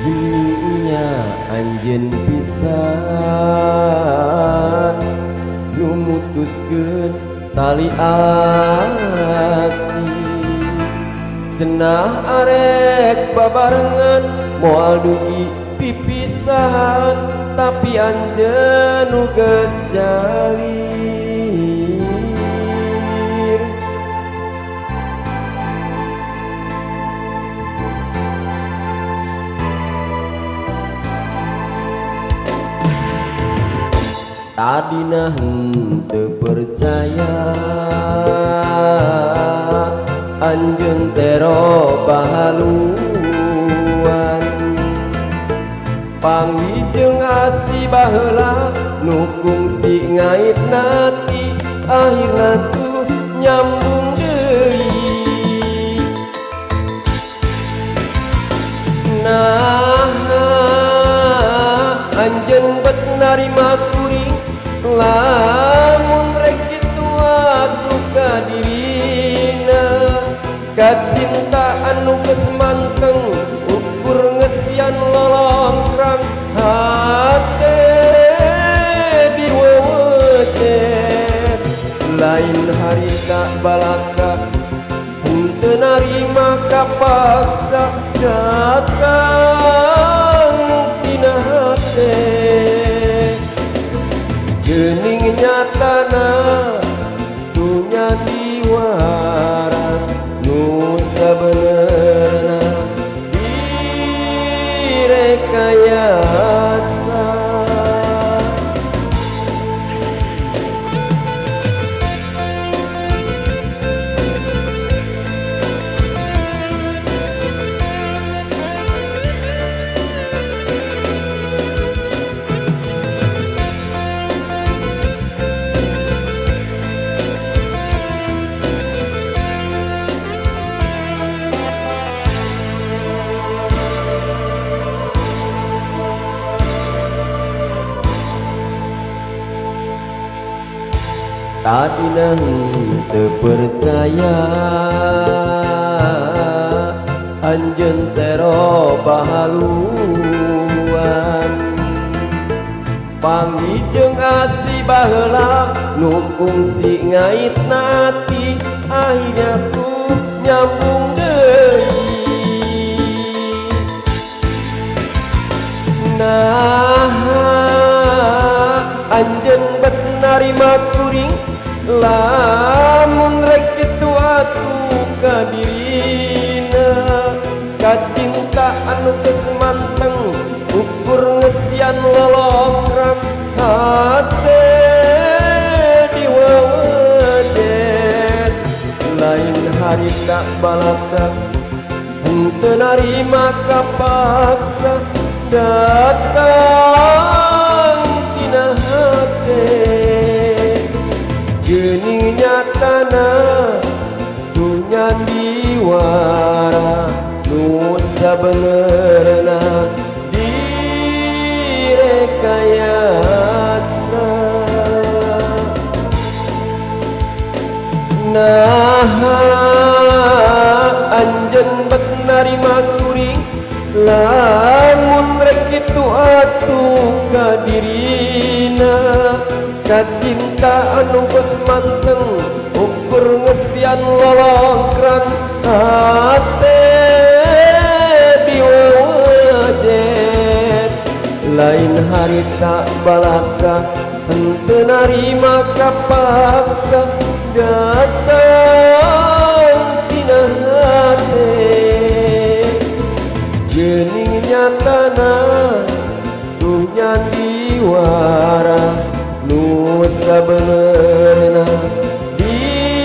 Heningnya anjeun pisan nu mutuskeun tali asih, cenah arek babarengan moal dugi pipisahan, tapi anjeun nu geus jalir. Tadina henteu percaya anjeun tero bahaluan, pangwijeng asih baheula nu kungsi ngait nati, akhirna tuh nyambung deui. Nah anjeun bet narima kuring lamun rek kitu atuh ka dirina, kacinta anu geus manteng ukur ngesian lolongkrang hate diwewejet. Lain harita balaka henteu narima kapaksa datang tina hate. Geuning nyatana dunya diwara nu sabenerna direkayasa. Tadina henteu percaya anjeun tero bahaluan, pangwijeng asih baheula nu kungsi ngait nati, akhirnya tuh nyambung deui. Nah anjeun bet narima kuring lamun rek kitu atuh ka dirina, kacinta anu geus manteng ukur ngesian lolongkrang hate diwewejet. Lain harita balaka henteu narima kapaksa datang tina hate. Geuning nyatana dunya diwara nu sabenerna direkayasa. Nah anjeun bet narima kuring lamun rek kitu atuh ka dirina, kacinta anu geus manteng ukur ngesian lolongkrang hate diwewejet. Lain harita balaka henteu narima kapaksa datang tina hate. Geuning nyatana dunya diwara nu sabenerna direkayasa.